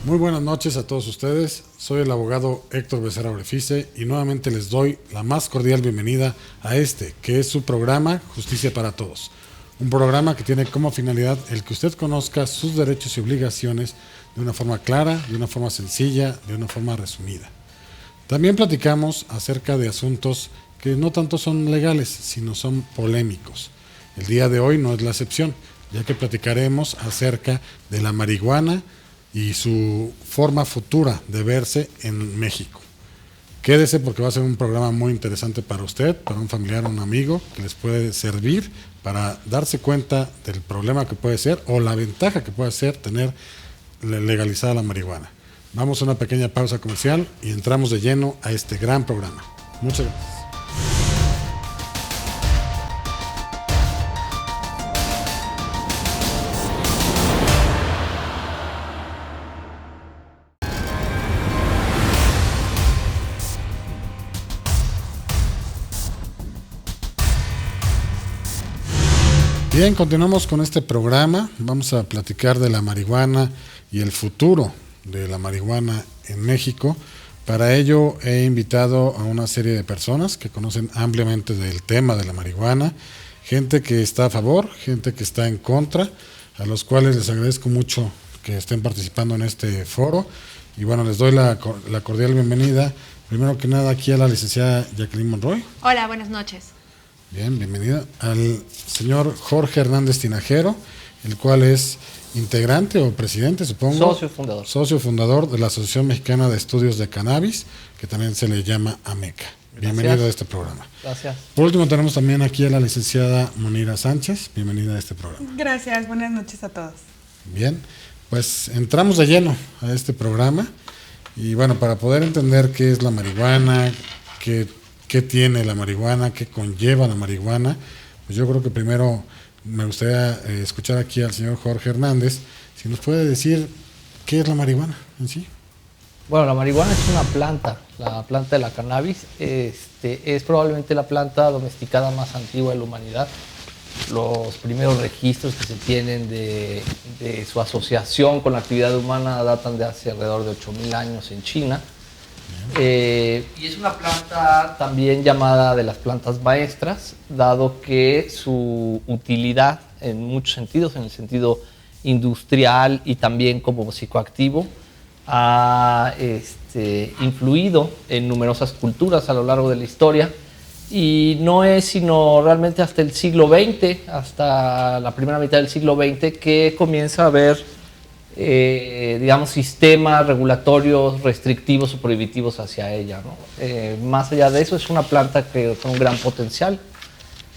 Muy buenas noches a todos ustedes, soy el abogado Héctor Becerra Brefice y nuevamente les doy la más cordial bienvenida a este, que es su programa Justicia para Todos. Un programa que tiene como finalidad el que usted conozca sus derechos y obligaciones de una forma clara, de una forma sencilla, de una forma resumida. También platicamos acerca de asuntos que no tanto son legales, sino son polémicos. El día de hoy no es la excepción, ya que platicaremos acerca de la marihuana y su forma futura de verse en México. Quédese porque va a ser un programa muy interesante para usted, para un familiar o un amigo, que les puede servir para darse cuenta del problema que puede ser o la ventaja que puede ser tener legalizada la marihuana. Vamos a una pequeña pausa comercial y entramos de lleno a este gran programa. Muchas gracias. Bien, continuamos con este programa. Vamos a platicar de la marihuana y el futuro de la marihuana en México. Para ello he invitado a una serie de personas que conocen ampliamente del tema de la marihuana, gente que está a favor, gente que está en contra, a los cuales les agradezco mucho que estén participando en este foro. Y bueno, les doy la cordial bienvenida, primero que nada, aquí a la licenciada Jacqueline Monroy. Hola, buenas noches. Bien, bienvenida al señor Jorge Hernández Tinajero, el cual es integrante o presidente, supongo. Socio fundador de la Asociación Mexicana de Estudios de Cannabis, que también se le llama AMECA. Bienvenido a este programa. Gracias. Por último tenemos también aquí a la licenciada Munira Sánchez. Bienvenida a este programa. Gracias, buenas noches a todos. Bien, pues entramos de lleno a este programa y bueno, para poder entender qué es la marihuana, qué tiene la marihuana, qué conlleva la marihuana, pues yo creo que primero me gustaría escuchar aquí al señor Jorge Hernández, si nos puede decir qué es la marihuana en sí. Bueno, la marihuana es una planta, la planta de la cannabis, es probablemente la planta domesticada más antigua de la humanidad. Los primeros registros que se tienen de su asociación con la actividad humana datan de hace alrededor de 8,000 años en China. Y es una planta también llamada de las plantas maestras, dado que su utilidad en muchos sentidos, en el sentido industrial y también como psicoactivo, ha influido en numerosas culturas a lo largo de la historia. Y no es sino realmente hasta el siglo XX, hasta la primera mitad del siglo XX, que comienza a haber digamos, sistemas regulatorios restrictivos o prohibitivos hacia ella, ¿no? Más allá de eso, es una planta que con un gran potencial.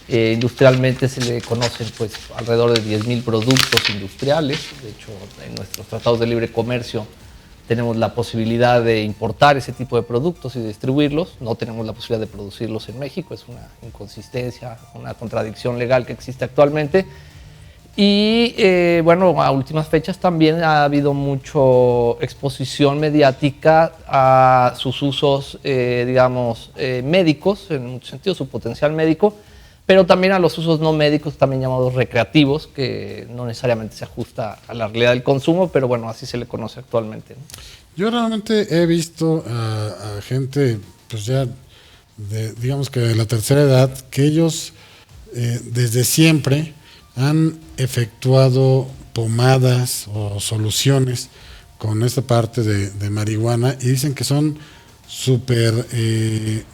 Industrialmente se le conocen pues alrededor de 10,000 productos industriales. De hecho, en nuestros tratados de libre comercio tenemos la posibilidad de importar ese tipo de productos y distribuirlos. No tenemos la posibilidad de producirlos en México. Es una inconsistencia, una contradicción legal que existe actualmente. Y bueno, a últimas fechas también ha habido mucha exposición mediática a sus usos, digamos, médicos, en muchos sentidos, su potencial médico, pero también a los usos no médicos, también llamados recreativos, que no necesariamente se ajusta a la realidad del consumo, pero bueno, así se le conoce actualmente, ¿no? Yo realmente he visto a gente, pues ya, digamos que de la tercera edad, que ellos desde siempre han efectuado pomadas o soluciones con esta parte de marihuana y dicen que son súper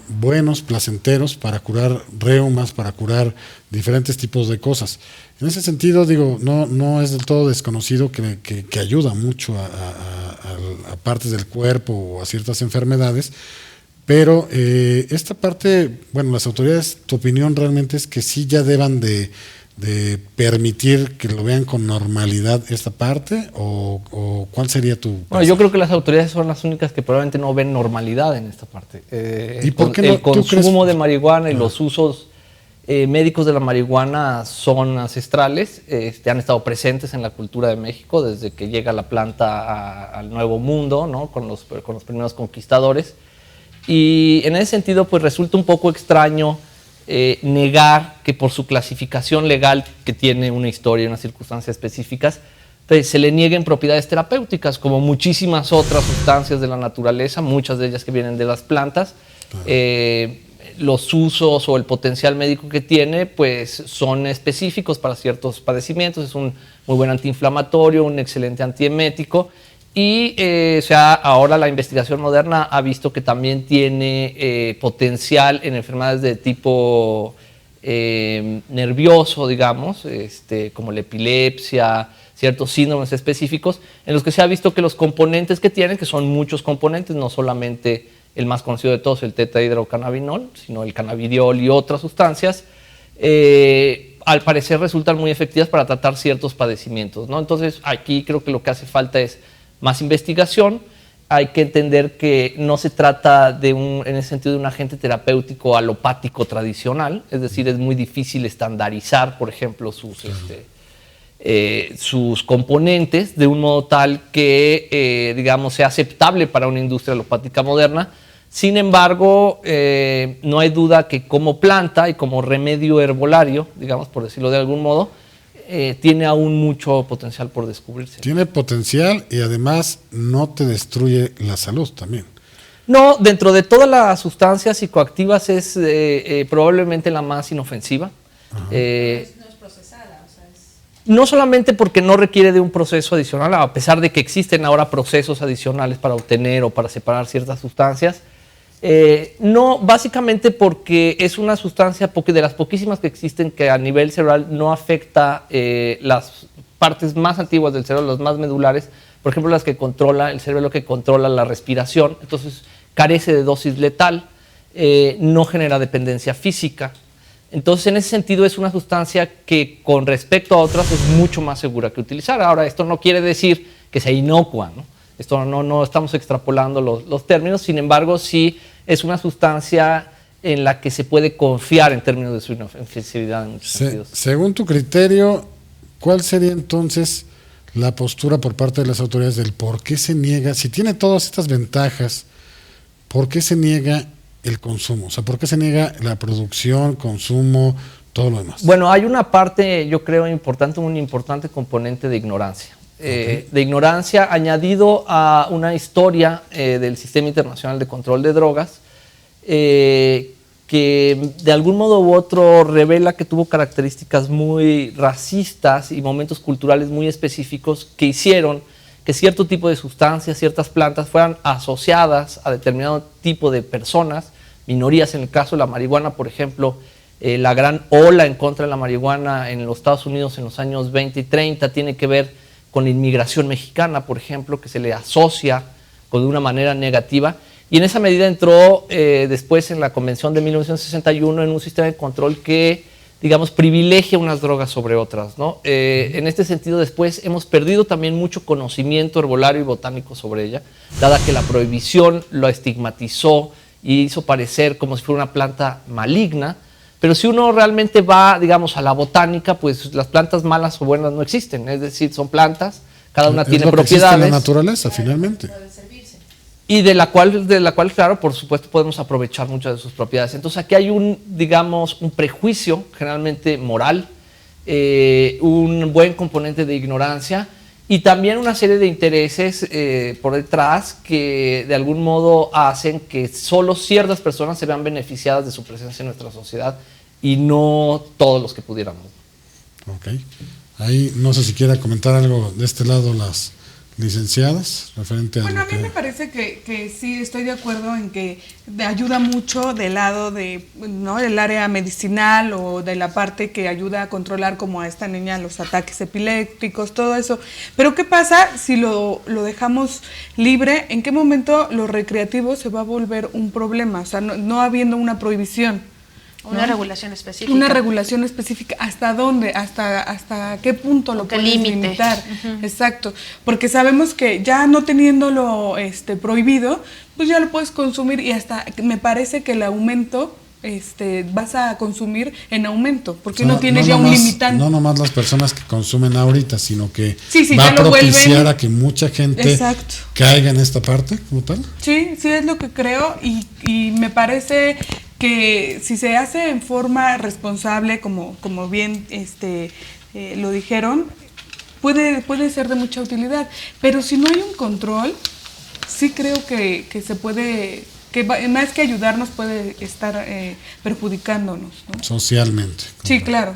buenos, placenteros para curar reumas, para curar diferentes tipos de cosas. En ese sentido, digo, no es del todo desconocido que ayuda mucho a partes del cuerpo o a ciertas enfermedades, pero esta parte, bueno, las autoridades, tu opinión realmente es que sí ya deban de permitir que lo vean con normalidad esta parte, o ¿cuál sería tu pensamiento? Bueno, yo creo que las autoridades son las únicas que probablemente no ven normalidad en esta parte. ¿Y por qué no? El consumo de marihuana y los usos médicos de la marihuana son ancestrales, han estado presentes en la cultura de México desde que llega la planta al Nuevo Mundo, ¿no? con los primeros conquistadores. Y en ese sentido, pues resulta un poco extraño negar que por su clasificación legal, que tiene una historia y unas circunstancias específicas, pues, se le nieguen propiedades terapéuticas, como muchísimas otras sustancias de la naturaleza, muchas de ellas que vienen de las plantas. Los usos o el potencial médico que tiene, pues son específicos para ciertos padecimientos. Es un muy buen antiinflamatorio, un excelente antiemético. Y ahora la investigación moderna ha visto que también tiene potencial en enfermedades de tipo nervioso, digamos, como la epilepsia, ciertos síndromes específicos, en los que se ha visto que los componentes que tienen, que son muchos componentes, no solamente el más conocido de todos, el tetrahidrocannabinol, sino el cannabidiol y otras sustancias, al parecer resultan muy efectivas para tratar ciertos padecimientos, ¿no? Entonces, aquí creo que lo que hace falta es más investigación. Hay que entender que no se trata en ese sentido de un agente terapéutico alopático tradicional, es decir, es muy difícil estandarizar, por ejemplo, sus componentes de un modo tal que, digamos, sea aceptable para una industria alopática moderna. Sin embargo, no hay duda que como planta y como remedio herbolario, digamos, por decirlo de algún modo, tiene aún mucho potencial por descubrirse. Tiene potencial y además no te destruye la salud también. No, dentro de todas las sustancias psicoactivas es probablemente la más inofensiva. No solamente porque no requiere de un proceso adicional, a pesar de que existen ahora procesos adicionales para obtener o para separar ciertas sustancias, no, básicamente porque es una sustancia de las poquísimas que existen que a nivel cerebral no afecta las partes más antiguas del cerebro, las más medulares, por ejemplo las que controla el cerebro, que controla la respiración, entonces carece de dosis letal, no genera dependencia física. Entonces, en ese sentido, es una sustancia que con respecto a otras es mucho más segura que utilizar. Ahora, esto no quiere decir que sea inocua, ¿no? Esto no estamos extrapolando los términos, sin embargo, sí es una sustancia en la que se puede confiar en términos de su inofensividad en muchos sentidos. Según tu criterio, ¿cuál sería entonces la postura por parte de las autoridades del por qué se niega, si tiene todas estas ventajas, por qué se niega el consumo? O sea, ¿por qué se niega la producción, consumo, todo lo demás? Bueno, hay una parte, yo creo, importante, un importante componente de ignorancia. De ignorancia añadido a una historia del Sistema Internacional de Control de Drogas que de algún modo u otro revela que tuvo características muy racistas y momentos culturales muy específicos que hicieron que cierto tipo de sustancias, ciertas plantas fueran asociadas a determinado tipo de personas, minorías. En el caso de la marihuana, por ejemplo, la gran ola en contra de la marihuana en los Estados Unidos en los años 20 y 30 tiene que ver con la inmigración mexicana, por ejemplo, que se le asocia de una manera negativa. Y en esa medida entró después en la Convención de 1961 en un sistema de control que, digamos, privilegia unas drogas sobre otras, ¿no? En este sentido, después hemos perdido también mucho conocimiento herbolario y botánico sobre ella, dada que la prohibición lo estigmatizó y hizo parecer como si fuera una planta maligna. Pero si uno realmente va, digamos, a la botánica, pues las plantas malas o buenas no existen. Es decir, son plantas, cada una tiene propiedades. Es la naturaleza, finalmente. Y de la cual, claro, por supuesto, podemos aprovechar muchas de sus propiedades. Entonces, aquí hay un prejuicio, generalmente moral, un buen componente de ignorancia y también una serie de intereses por detrás que de algún modo hacen que solo ciertas personas se vean beneficiadas de su presencia en nuestra sociedad y no todos los que pudiéramos. Ok. Ahí no sé si quiera comentar algo de este lado las licenciadas referente a... Bueno, a mí me parece que sí estoy de acuerdo en que ayuda mucho del lado de, ¿no?, del área medicinal o de la parte que ayuda a controlar como a esta niña los ataques epilépticos, todo eso. Pero ¿qué pasa si lo dejamos libre? ¿En qué momento lo recreativo se va a volver un problema? O sea, no habiendo una prohibición. Una regulación específica. Una regulación específica. ¿Hasta dónde? ¿Hasta qué punto lo puedes limitar? Exacto. Porque sabemos que ya no teniéndolo prohibido, pues ya lo puedes consumir y hasta me parece que el aumento vas a consumir en aumento, porque no tienes ya un limitante. No nomás las personas que consumen ahorita, sino que sí, va a propiciar a que mucha gente caiga en esta parte como tal. Sí, es lo que creo y me parece que si se hace en forma responsable, como bien lo dijeron, puede ser de mucha utilidad. Pero si no hay un control, sí creo que se puede, más que ayudarnos puede estar perjudicándonos, ¿no? Socialmente. Sí, claro.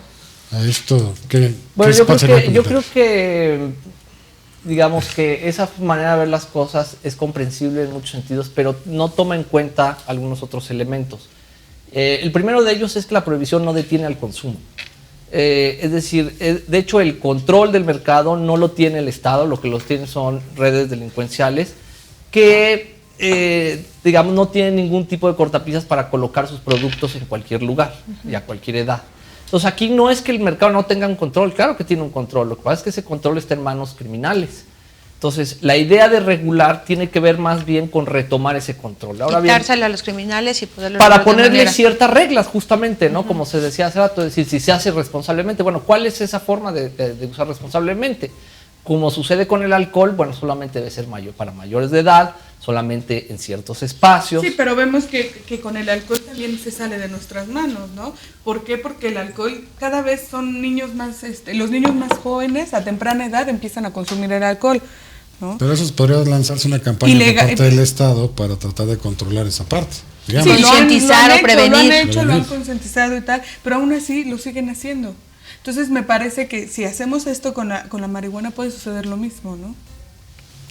A esto, ¿qué Bueno, qué yo espacio creo le que, yo comentar? creo que, digamos que esa manera de ver las cosas es comprensible en muchos sentidos, pero no toma en cuenta algunos otros elementos. El primero de ellos es que la prohibición no detiene al consumo. Es decir, de hecho el control del mercado no lo tiene el Estado, lo que los tiene son redes delincuenciales que, digamos, no tienen ningún tipo de cortapisas para colocar sus productos en cualquier lugar y a cualquier edad. Entonces aquí no es que el mercado no tenga un control, claro que tiene un control, lo que pasa es que ese control está en manos criminales. Entonces la idea de regular tiene que ver más bien con retomar ese control. Ahora bien, Quitárselo a los criminales y poderlo para regular de ponerle manera. ciertas reglas justamente, ¿no? Como se decía hace rato, es decir, si se hace responsablemente, bueno, ¿cuál es esa forma de usar responsablemente? Como sucede con el alcohol, bueno, solamente debe ser para mayores de edad, solamente en ciertos espacios. Sí, pero vemos que con el alcohol también se sale de nuestras manos, ¿no? ¿Por qué? Porque el alcohol cada vez son niños más, los niños más jóvenes a temprana edad empiezan a consumir el alcohol, ¿no? Pero eso podría lanzarse una campaña Ilegal. por parte del Estado para tratar de controlar esa parte. Digamos. Sí, concientizar o prevenir. Lo han hecho, lo han Prevenir. concientizado y tal, pero aún así lo siguen haciendo. Entonces me parece que si hacemos esto con la marihuana puede suceder lo mismo, ¿no?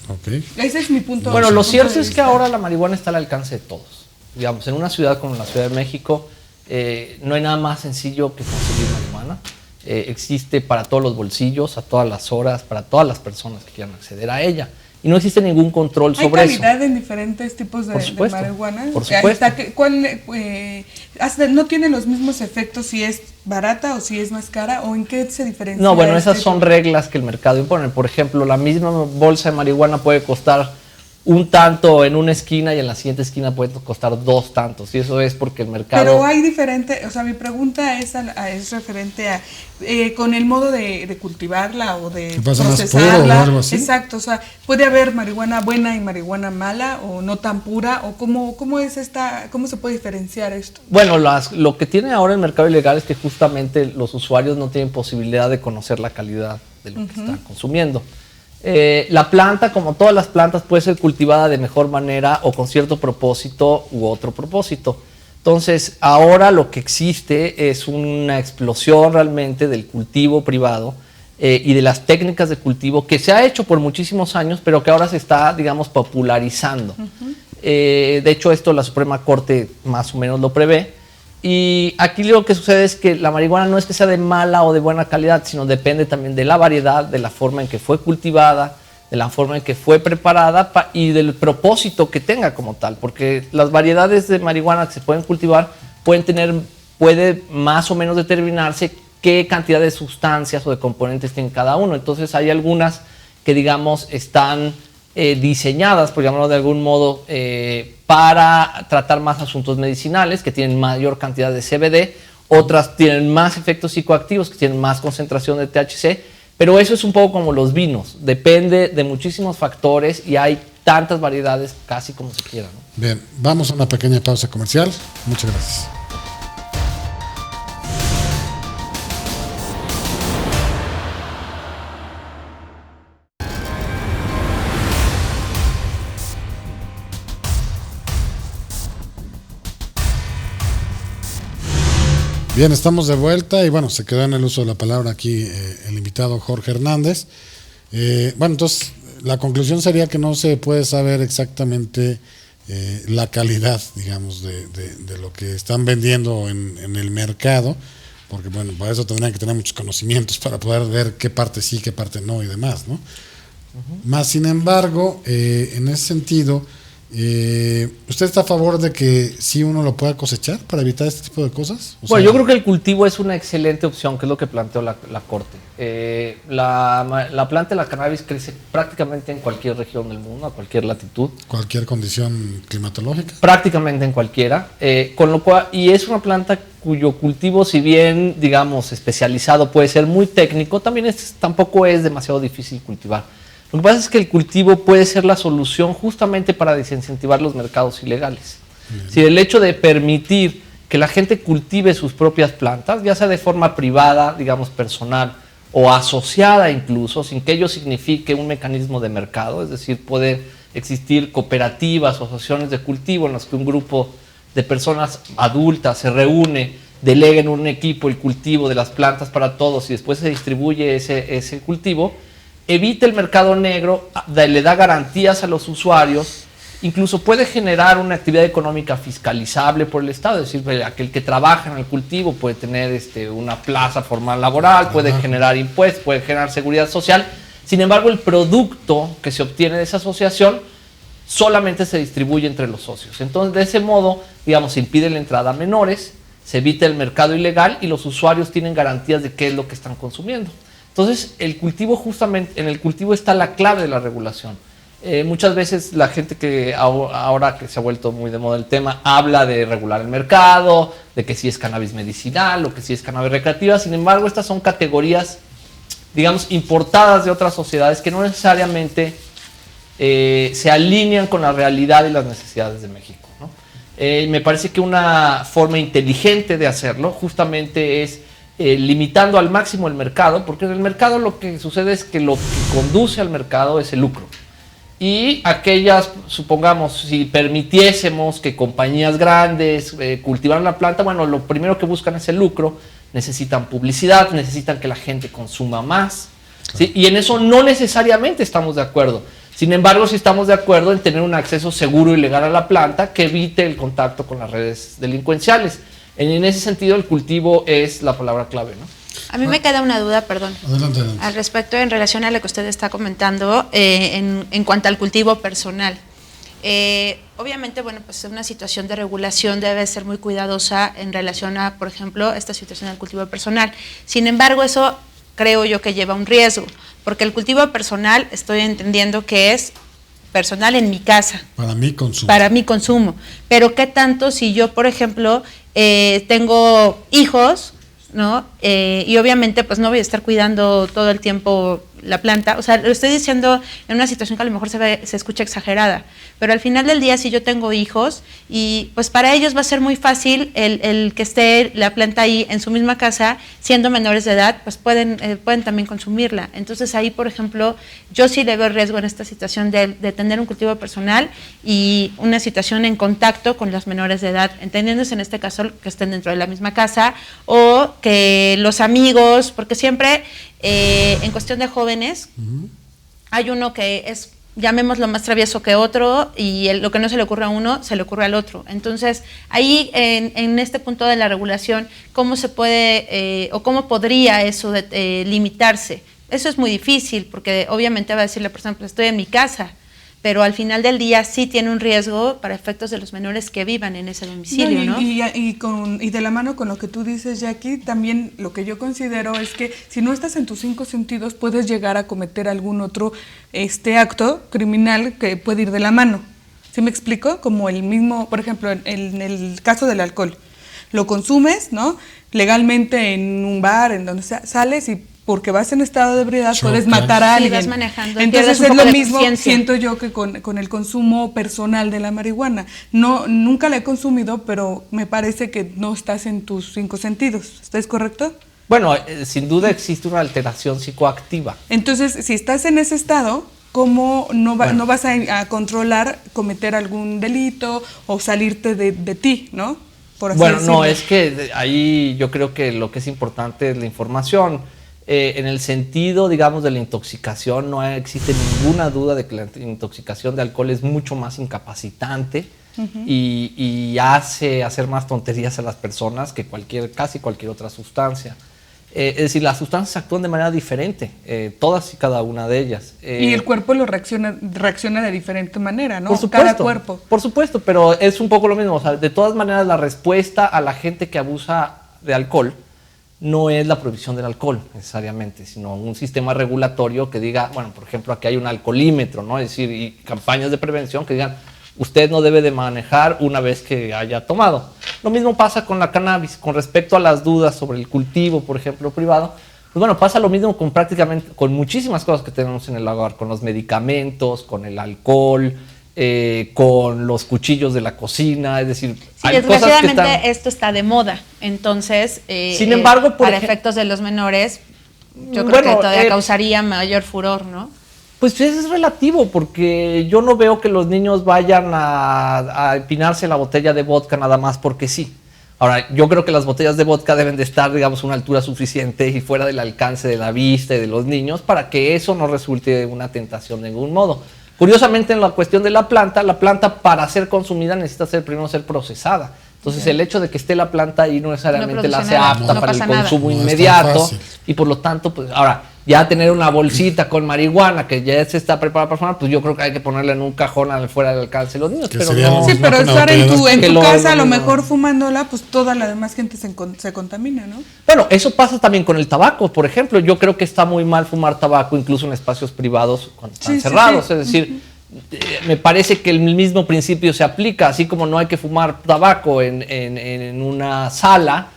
Ok. Ese es mi punto. Bueno, mi lo punto cierto de es que vista. ahora la marihuana está al alcance de todos. Digamos, en una ciudad como la Ciudad de México, no hay nada más sencillo que conseguir marihuana. Existe para todos los bolsillos, a todas las horas, para todas las personas que quieran acceder a ella. Y no existe ningún control sobre eso. ¿Hay calidad en diferentes tipos Por de supuesto, marihuana? por supuesto. ¿No tiene los mismos efectos si es barata o si es más cara? ¿O en qué se diferencia? No, bueno, esas son reglas que el mercado impone. Por ejemplo, la misma bolsa de marihuana puede costar un tanto en una esquina y en la siguiente esquina puede costar 2 tantos. Y eso es porque el mercado... Pero hay diferente, o sea, mi pregunta es referente a con el modo de cultivarla o de ¿Qué pasa, más puro procesarla. o algo así? Exacto, o sea, ¿puede haber marihuana buena y marihuana mala o no tan pura? ¿O cómo se puede diferenciar esto? Bueno, lo que tiene ahora el mercado ilegal es que justamente los usuarios no tienen posibilidad de conocer la calidad de lo que están consumiendo. La planta, como todas las plantas, puede ser cultivada de mejor manera o con cierto propósito u otro propósito. Entonces, ahora lo que existe es una explosión realmente del cultivo privado y de las técnicas de cultivo que se ha hecho por muchísimos años, pero que ahora se está, digamos, popularizando. De hecho, esto la Suprema Corte más o menos lo prevé. Y aquí lo que sucede es que la marihuana no es que sea de mala o de buena calidad, sino depende también de la variedad, de la forma en que fue cultivada, de la forma en que fue preparada y del propósito que tenga como tal. Porque las variedades de marihuana que se pueden cultivar puede más o menos determinarse qué cantidad de sustancias o de componentes tiene cada uno. Entonces hay algunas que, digamos, están diseñadas, por llamarlo de algún modo, para tratar más asuntos medicinales, que tienen mayor cantidad de CBD, otras tienen más efectos psicoactivos, que tienen más concentración de THC, pero eso es un poco como los vinos, depende de muchísimos factores y hay tantas variedades casi como se quiera, ¿no? Bien, vamos a una pequeña pausa comercial. Muchas gracias. Bien, estamos de vuelta y bueno, se quedó en el uso de la palabra aquí el invitado Jorge Hernández. Bueno, entonces la conclusión sería que no se puede saber exactamente la calidad, digamos, de lo que están vendiendo en el mercado, porque bueno, para eso tendrían que tener muchos conocimientos para poder ver qué parte sí, qué parte no y demás, ¿no? Más sin embargo, en ese sentido, ¿usted está a favor de que sí uno lo pueda cosechar para evitar este tipo de cosas? O Bueno, sea, yo creo que el cultivo es una excelente opción, que es lo que planteó la Corte. La planta de la cannabis crece prácticamente en cualquier región del mundo, a cualquier latitud. cualquier condición climatológica. Prácticamente en cualquiera, con lo cual, y es una planta cuyo cultivo, si bien, digamos, especializado, puede ser muy técnico, también tampoco es demasiado difícil cultivar. Lo que pasa es que el cultivo puede ser la solución justamente para desincentivar los mercados ilegales. Si el hecho de permitir que la gente cultive sus propias plantas, ya sea de forma privada, digamos personal, o asociada incluso, sin que ello signifique un mecanismo de mercado, es decir, pueden existir cooperativas o asociaciones de cultivo en las que un grupo de personas adultas se reúne, delega en un equipo el cultivo de las plantas para todos y después se distribuye ese cultivo, evita el mercado negro, le da garantías a los usuarios, incluso puede generar una actividad económica fiscalizable por el Estado, es decir, aquel que trabaja en el cultivo puede tener una plaza formal laboral, puede generar impuestos, puede generar seguridad social. Sin embargo, el producto que se obtiene de esa asociación solamente se distribuye entre los socios. Entonces, de ese modo, digamos, se impide la entrada a menores, se evita el mercado ilegal y los usuarios tienen garantías de qué es lo que están consumiendo. Entonces, el cultivo, justamente, en el cultivo está la clave de la regulación. Muchas veces la gente que ahora que se ha vuelto muy de moda el tema, habla de regular el mercado, de que si es cannabis medicinal o que si es cannabis recreativa. Sin embargo, estas son categorías, digamos, importadas de otras sociedades que no necesariamente se alinean con la realidad y las necesidades de México, ¿no? Me parece que una forma inteligente de hacerlo justamente es limitando al máximo el mercado, porque en el mercado lo que sucede es que lo que conduce al mercado es el lucro. Y aquellas, supongamos, si permitiésemos que compañías grandes cultivaran la planta, bueno, lo primero que buscan es el lucro, necesitan publicidad, necesitan que la gente consuma más, ¿sí? Y en eso no necesariamente estamos de acuerdo. Sin embargo, sí estamos de acuerdo en tener un acceso seguro y legal a la planta que evite el contacto con las redes delincuenciales. En ese sentido, el cultivo es la palabra clave, ¿no? A mí me queda una duda, perdón, Adelante. al respecto en relación a lo que usted está comentando en cuanto al cultivo personal. Obviamente, bueno, pues una situación de regulación debe ser muy cuidadosa en relación a, por ejemplo, esta situación del cultivo personal. Sin embargo, eso creo yo que lleva un riesgo, porque el cultivo personal estoy entendiendo que es personal en mi casa. Para mi consumo. Para mi consumo. Pero ¿qué tanto si yo, por ejemplo, tengo hijos, ¿no? Y obviamente pues no voy a estar cuidando todo el tiempo la planta, o sea, lo estoy diciendo en una situación que a lo mejor se escucha exagerada, pero al final del día si yo tengo hijos y pues para ellos va a ser muy fácil el que esté la planta ahí en su misma casa, siendo menores de edad, pues pueden también consumirla. Entonces ahí, por ejemplo, yo sí le veo riesgo en esta situación de tener un cultivo personal y una situación en contacto con los menores de edad, entendiéndose en este caso que estén dentro de la misma casa o que los amigos, porque siempre en cuestión de jóvenes, hay uno que es, llamémoslo, más travieso que otro y lo que no se le ocurre a uno, se le ocurre al otro. Entonces, ahí en este punto de la regulación, ¿cómo se puede o cómo podría eso limitarse? Eso es muy difícil porque obviamente va a decir la persona, pues estoy en mi casa, pero al final del día sí tiene un riesgo para efectos de los menores que vivan en ese domicilio, ¿no? Y de la mano con lo que tú dices, Jackie, también lo que yo considero es que si no estás en tus 5 sentidos, puedes llegar a cometer algún otro acto criminal que puede ir de la mano. ¿Sí me explico? Como el mismo, por ejemplo, en el caso del alcohol. Lo consumes, ¿no? Legalmente en un bar, en donde sales y porque vas en estado de ebriedad, puedes matar a alguien. Vas manejando. Entonces es lo mismo, siento yo, que con el consumo personal de la marihuana. Nunca la he consumido, pero me parece que no estás en tus 5 sentidos. ¿Estás correcto? Bueno, sin duda existe una alteración psicoactiva. Entonces, si estás en ese estado, ¿cómo no vas a controlar cometer algún delito o salirte de ti, ¿no? Por así decirlo. No, es que ahí yo creo que lo que es importante es la información. En el sentido, digamos, de la intoxicación, no existe ninguna duda de que la intoxicación de alcohol es mucho más incapacitante y hace hacer más tonterías a las personas que casi cualquier otra sustancia. Es decir, las sustancias actúan de manera diferente, todas y cada una de ellas. Y el cuerpo reacciona de diferente manera, ¿no? Por supuesto, cada cuerpo. Por supuesto, pero es un poco lo mismo. O sea, de todas maneras, la respuesta a la gente que abusa de alcohol no es la prohibición del alcohol necesariamente, sino un sistema regulatorio que diga, bueno, por ejemplo, aquí hay un alcoholímetro, ¿no? Es decir, y campañas de prevención que digan, usted no debe de manejar una vez que haya tomado. Lo mismo pasa con la cannabis, con respecto a las dudas sobre el cultivo, por ejemplo, privado. Pues bueno, pasa lo mismo con muchísimas cosas que tenemos en el hogar, con los medicamentos, con el alcohol, con los cuchillos de la cocina, es decir, sí, hay desgraciadamente cosas que están... esto está de moda, entonces, Sin embargo, para efectos de los menores, yo creo que todavía causaría mayor furor, ¿no? Pues es relativo, porque yo no veo que los niños vayan a empinarse la botella de vodka nada más porque sí. Ahora, yo creo que las botellas de vodka deben de estar, digamos, a una altura suficiente y fuera del alcance de la vista y de los niños para que eso no resulte una tentación de ningún modo. Curiosamente, en la cuestión de la planta para ser consumida necesita primero ser procesada. Entonces, el hecho de que esté la planta ahí no necesariamente la hace apta para el consumo inmediato. Y por lo tanto, pues ahora, ya tener una bolsita con marihuana que ya se está preparada para fumar, pues yo creo que hay que ponerla en un cajón fuera del alcance de los niños. Pero no, sí, pero estar en tu casa, a lo mejor fumándola, pues toda la demás gente se contamina, ¿no? Bueno, eso pasa también con el tabaco, por ejemplo. Yo creo que está muy mal fumar tabaco, incluso en espacios privados cuando están cerrados. Es decir, me parece que el mismo principio se aplica, así como no hay que fumar tabaco en una sala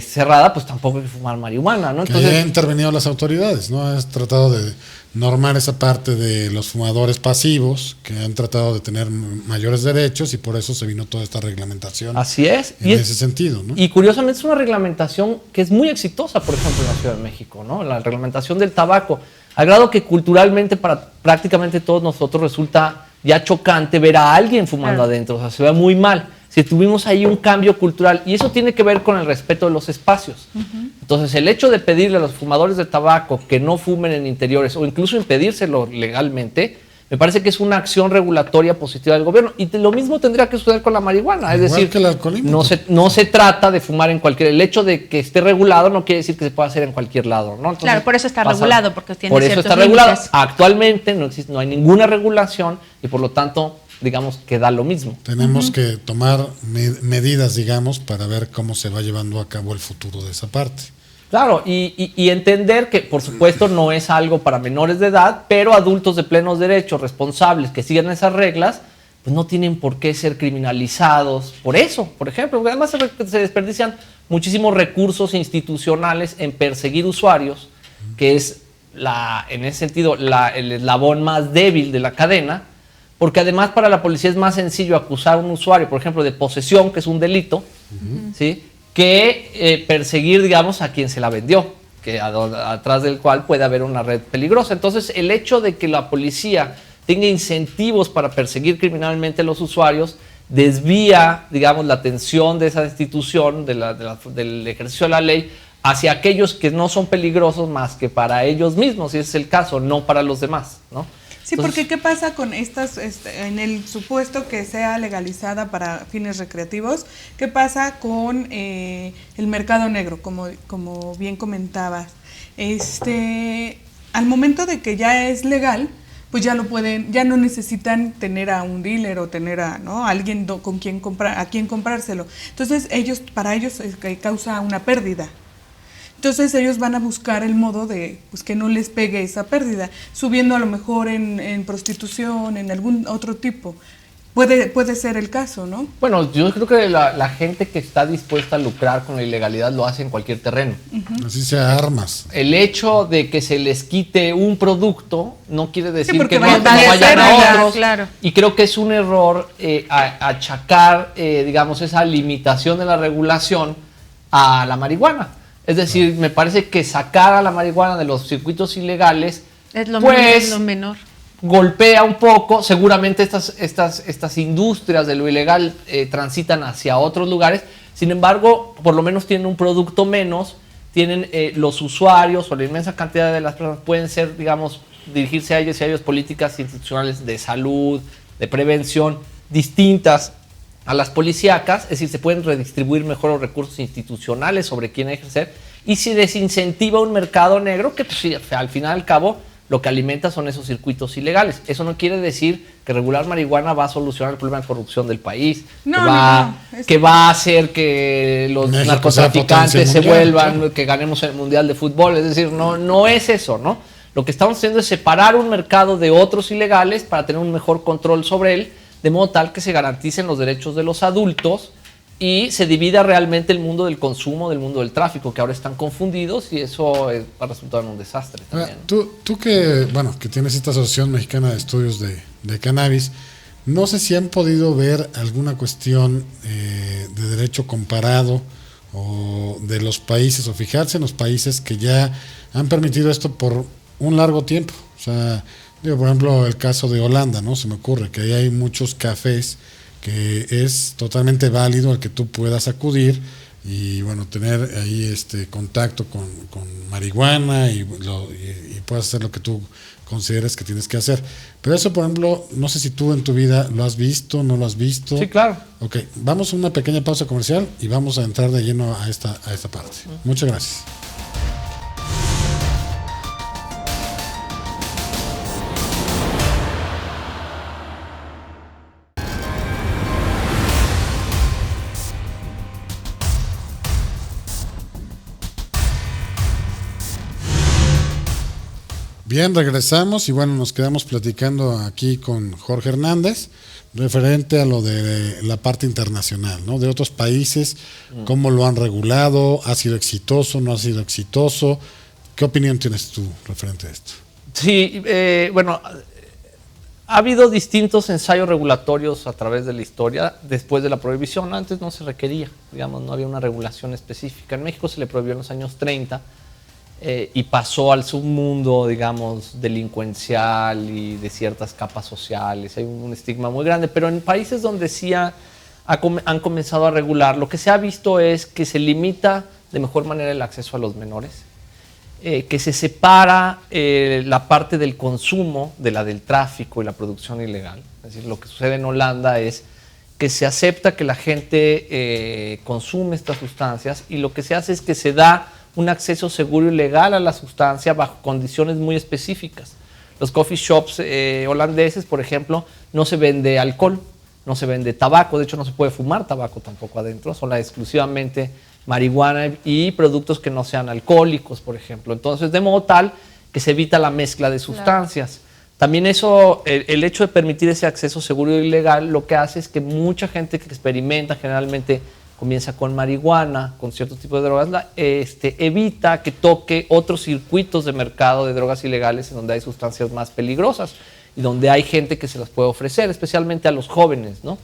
cerrada, pues tampoco hay que fumar marihuana, ¿no? Entonces, han intervenido las autoridades, ¿no? Has tratado de normar esa parte de los fumadores pasivos, que han tratado de tener mayores derechos y por eso se vino toda esta reglamentación. Así es. En ese sentido, ¿no? Y curiosamente es una reglamentación que es muy exitosa, por ejemplo, en la Ciudad de México, ¿no? La reglamentación del tabaco, al grado que culturalmente para prácticamente todos nosotros resulta ya chocante ver a alguien fumando adentro, o sea, se ve muy mal. Si tuvimos ahí un cambio cultural, y eso tiene que ver con el respeto de los espacios. Entonces, el hecho de pedirle a los fumadores de tabaco que no fumen en interiores o incluso impedírselo legalmente, me parece que es una acción regulatoria positiva del gobierno. Y lo mismo tendría que suceder con la marihuana. Es decir, que el alcoholismo. No se trata de fumar en cualquier... El hecho de que esté regulado no quiere decir que se pueda hacer en cualquier lado, ¿no? Entonces, claro, por eso está regulado, porque tiene por eso ciertos está regulado. límites. Actualmente no hay ninguna regulación y por lo tanto, digamos, que da lo mismo. Tenemos que tomar medidas, digamos, para ver cómo se va llevando a cabo el futuro de esa parte. Claro, y entender que, por supuesto, no es algo para menores de edad, pero adultos de plenos derechos, responsables, que sigan esas reglas, pues no tienen por qué ser criminalizados por eso, por ejemplo. Porque además se desperdician muchísimos recursos institucionales en perseguir usuarios, que es, en ese sentido, el eslabón más débil de la cadena, porque además para la policía es más sencillo acusar a un usuario, por ejemplo, de posesión, que es un delito, ¿sí?, que perseguir, digamos, a quien se la vendió, que atrás del cual puede haber una red peligrosa. Entonces, el hecho de que la policía tenga incentivos para perseguir criminalmente a los usuarios desvía, digamos, la atención de esa institución, del ejercicio de la ley, hacia aquellos que no son peligrosos más que para ellos mismos, si ese es el caso, no para los demás, ¿no? Sí, porque ¿qué pasa con estas, en el supuesto que sea legalizada para fines recreativos? ¿Qué pasa con el mercado negro, como bien comentabas? Al momento de que ya es legal, pues ya no necesitan tener a un dealer o tener a alguien con quien a quien comprárselo. Entonces para ellos causa una pérdida. Entonces ellos van a buscar el modo de que no les pegue esa pérdida, subiendo a lo mejor en prostitución, en algún otro tipo. Puede ser el caso, ¿no? Bueno, yo creo que la gente que está dispuesta a lucrar con la ilegalidad lo hace en cualquier terreno. Así sea armas. El hecho de que se les quite un producto no quiere decir que no vayan a otros. Claro. Y creo que es un error achacar, digamos, esa limitación de la regulación a la marihuana. Es decir, me parece que sacar a la marihuana de los circuitos ilegales es lo menor. Golpea un poco. Seguramente estas industrias de lo ilegal transitan hacia otros lugares. Sin embargo, por lo menos tienen un producto menos. Tienen los usuarios o la inmensa cantidad de las personas pueden ser, digamos, dirigirse a ellos políticas institucionales de salud, de prevención, distintas a las policíacas, es decir, se pueden redistribuir mejor los recursos institucionales sobre quién ejercer y se desincentiva un mercado negro que pues, al final y al cabo lo que alimenta son esos circuitos ilegales. Eso no quiere decir que regular marihuana va a solucionar el problema de corrupción del país, que va a hacer que los México narcotraficantes se mundial, vuelvan, claro, que ganemos el Mundial de Fútbol. Es decir, no es eso, ¿no? Lo que estamos haciendo es separar un mercado de otros ilegales para tener un mejor control sobre él, de modo tal que se garanticen los derechos de los adultos y se divida realmente el mundo del consumo del mundo del tráfico, que ahora están confundidos y eso ha resultado en un desastre también. Tú que tienes esta Asociación Mexicana de Estudios de Cannabis, no sé si han podido ver alguna cuestión de derecho comparado o de los países, o fijarse en los países que ya han permitido esto por un largo tiempo. O sea, digo, por ejemplo, el caso de Holanda, ¿no? Se me ocurre que ahí hay muchos cafés que es totalmente válido el que tú puedas acudir y bueno, tener ahí contacto con marihuana y puedas hacer lo que tú consideres que tienes que hacer. Pero eso, por ejemplo, no sé si tú en tu vida lo has visto, no lo has visto. Sí, claro. Ok, vamos a una pequeña pausa comercial y vamos a entrar de lleno a esta parte. Muchas gracias. Bien, regresamos y bueno, nos quedamos platicando aquí con Jorge Hernández referente a lo de la parte internacional, ¿no? De otros países, cómo lo han regulado, ha sido exitoso, no ha sido exitoso. ¿Qué opinión tienes tú referente a esto? Sí, bueno, ha habido distintos ensayos regulatorios a través de la historia después de la prohibición. Antes no se requería, digamos, no había una regulación específica. En México se le prohibió en los años 30. Y pasó al submundo, digamos, delincuencial y de ciertas capas sociales. Hay un estigma muy grande, pero en países donde sí han comenzado a regular, lo que se ha visto es que se limita de mejor manera el acceso a los menores, que se separa la parte del consumo de la del tráfico y la producción ilegal. Es decir, lo que sucede en Holanda es que se acepta que la gente consume estas sustancias y lo que se hace es que se da un acceso seguro y legal a la sustancia bajo condiciones muy específicas. Los coffee shops holandeses, por ejemplo, no se vende alcohol, no se vende tabaco, de hecho no se puede fumar tabaco tampoco adentro, son exclusivamente marihuana y productos que no sean alcohólicos, por ejemplo. Entonces, de modo tal que se evita la mezcla de sustancias. Claro. También eso, el hecho de permitir ese acceso seguro y legal, lo que hace es que mucha gente que experimenta generalmente comienza con marihuana, con ciertos tipos de drogas, evita que toque otros circuitos de mercado de drogas ilegales en donde hay sustancias más peligrosas y donde hay gente que se las puede ofrecer, especialmente a los jóvenes, ¿no?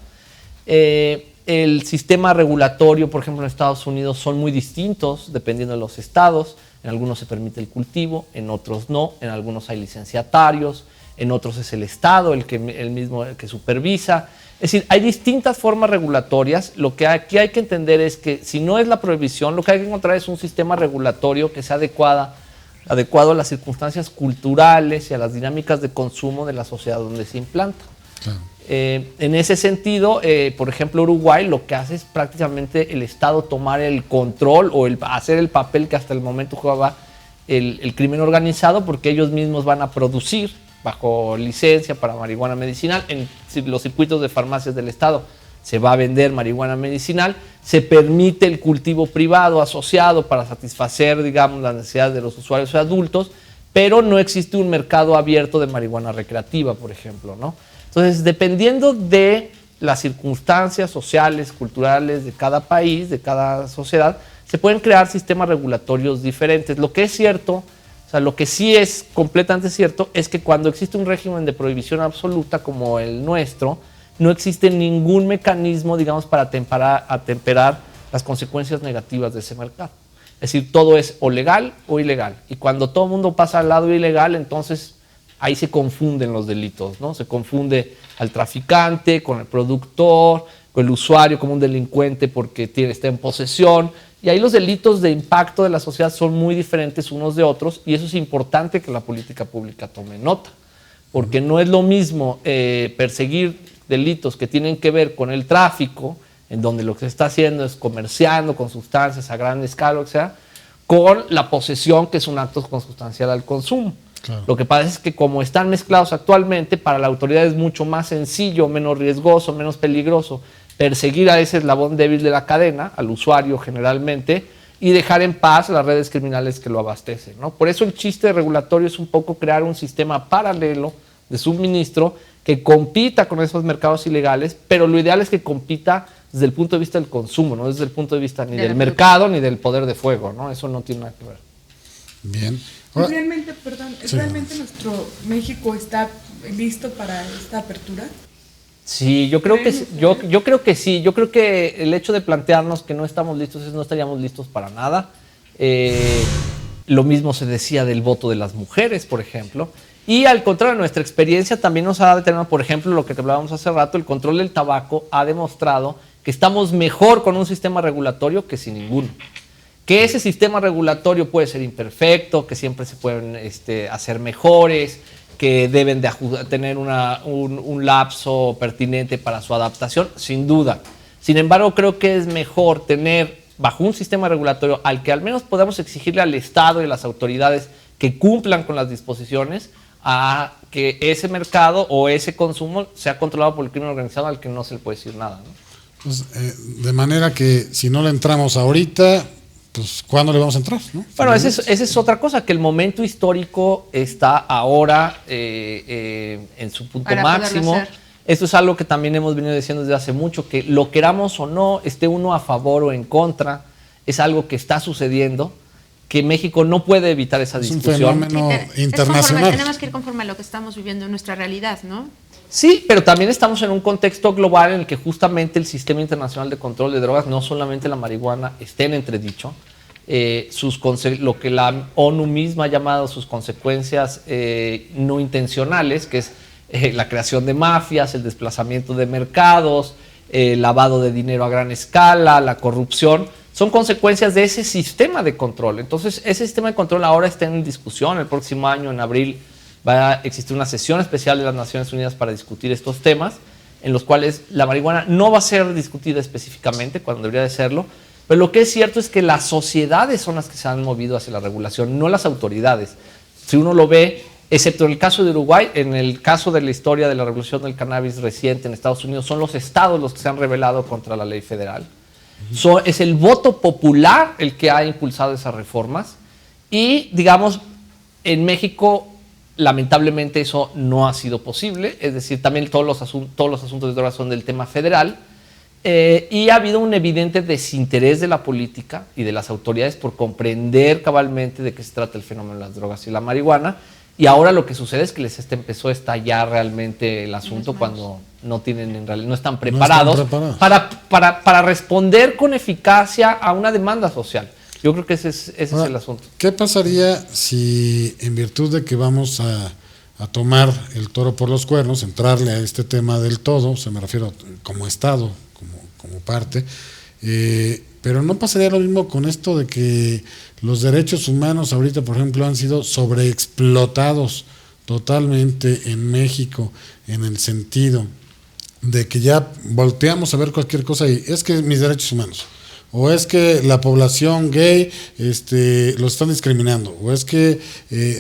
El sistema regulatorio, por ejemplo, en Estados Unidos son muy distintos dependiendo de los estados. En algunos se permite el cultivo, en otros no, en algunos hay licenciatarios, en otros es el estado el mismo que supervisa. Es decir, hay distintas formas regulatorias. Lo que aquí hay que entender es que si no es la prohibición, lo que hay que encontrar es un sistema regulatorio que sea adecuado a las circunstancias culturales y a las dinámicas de consumo de la sociedad donde se implanta. Claro. En ese sentido, por ejemplo, Uruguay lo que hace es prácticamente el Estado tomar el control o hacer el papel que hasta el momento jugaba el crimen organizado, porque ellos mismos van a producir bajo licencia para marihuana medicinal. En los circuitos de farmacias del Estado se va a vender marihuana medicinal, se permite el cultivo privado asociado para satisfacer, digamos, las necesidades de los usuarios adultos, pero no existe un mercado abierto de marihuana recreativa, por ejemplo, ¿no? Entonces, dependiendo de las circunstancias sociales, culturales de cada país, de cada sociedad, se pueden crear sistemas regulatorios diferentes. Lo que es cierto, o sea, lo que sí es completamente cierto, es que cuando existe un régimen de prohibición absoluta como el nuestro, no existe ningún mecanismo, digamos, para atemperar las consecuencias negativas de ese mercado. Es decir, todo es o legal o ilegal. Y cuando todo el mundo pasa al lado ilegal, entonces ahí se confunden los delitos, ¿no? Se confunde al traficante con el productor, con el usuario como un delincuente porque está en posesión. Y ahí los delitos de impacto de la sociedad son muy diferentes unos de otros, y eso es importante que la política pública tome nota, porque no es lo mismo perseguir delitos que tienen que ver con el tráfico, en donde lo que se está haciendo es comerciando con sustancias a gran escala, o sea, con la posesión, que es un acto consustancial al consumo. Claro. Lo que pasa es que como están mezclados actualmente, para la autoridad es mucho más sencillo, menos riesgoso, menos peligroso perseguir a ese eslabón débil de la cadena, al usuario generalmente, y dejar en paz las redes criminales que lo abastecen, ¿no? Por eso el chiste regulatorio es un poco crear un sistema paralelo de suministro que compita con esos mercados ilegales, pero lo ideal es que compita desde el punto de vista del consumo, no desde el punto de vista ni del mercado ni del poder de fuego, ¿no? Eso no tiene nada que ver. Bien. Ahora, ¿realmente nuestro México está listo para esta apertura? Sí, yo creo que yo creo que sí. Yo creo que el hecho de plantearnos que no estamos listos es no estaríamos listos para nada. Lo mismo se decía del voto de las mujeres, por ejemplo. Y al contrario, nuestra experiencia también nos ha determinado, por ejemplo, lo que hablábamos hace rato, el control del tabaco ha demostrado que estamos mejor con un sistema regulatorio que sin ninguno. Que ese sistema regulatorio puede ser imperfecto, que siempre se pueden hacer mejores, que deben de tener un lapso pertinente para su adaptación, sin duda. Sin embargo, creo que es mejor tener bajo un sistema regulatorio al que al menos podamos exigirle al Estado y a las autoridades que cumplan con las disposiciones, a que ese mercado o ese consumo sea controlado por el crimen organizado al que no se le puede decir nada, ¿no? Pues, de manera que si no le entramos ahorita, pues ¿cuándo le vamos a entrar, no? Bueno, esa es otra cosa, que el momento histórico está ahora en su punto Para máximo. Esto es algo que también hemos venido diciendo desde hace mucho, que lo queramos o no, esté uno a favor o en contra, es algo que está sucediendo, que México no puede evitar esa discusión. Es un fenómeno internacional. Tenemos que ir conforme a lo que estamos viviendo en nuestra realidad, ¿no? Sí, pero también estamos en un contexto global en el que justamente el Sistema Internacional de Control de Drogas, no solamente la marihuana, esté en entredicho. Lo que la ONU misma ha llamado sus consecuencias no intencionales, que es la creación de mafias, el desplazamiento de mercados, el lavado de dinero a gran escala, la corrupción, son consecuencias de ese sistema de control. Entonces, ese sistema de control ahora está en discusión. El próximo año, en abril, va a existir una sesión especial de las Naciones Unidas para discutir estos temas, en los cuales la marihuana no va a ser discutida específicamente, cuando debería de serlo, pero lo que es cierto es que las sociedades son las que se han movido hacia la regulación, no las autoridades. Si uno lo ve, excepto en el caso de Uruguay, en el caso de la historia de la regulación del cannabis reciente en Estados Unidos, son los estados los que se han rebelado contra la ley federal. Es el voto popular el que ha impulsado esas reformas y, digamos, en México lamentablemente eso no ha sido posible, es decir, también todos los asuntos de drogas son del tema federal, y ha habido un evidente desinterés de la política y de las autoridades por comprender cabalmente de qué se trata el fenómeno de las drogas y la marihuana, y ahora lo que sucede es que les empezó a estallar realmente el asunto cuando no tienen en realidad, no están preparados, para responder con eficacia a una demanda social. Yo creo que ese es el asunto. ¿Qué pasaría si, en virtud de que vamos a tomar el toro por los cuernos, entrarle a este tema del todo, o sea, me refiero como Estado, como parte, pero no pasaría lo mismo con esto de que los derechos humanos ahorita, por ejemplo, han sido sobreexplotados totalmente en México, en el sentido de que ya volteamos a ver cualquier cosa y es que mis derechos humanos, o es que la población gay los están discriminando, o es que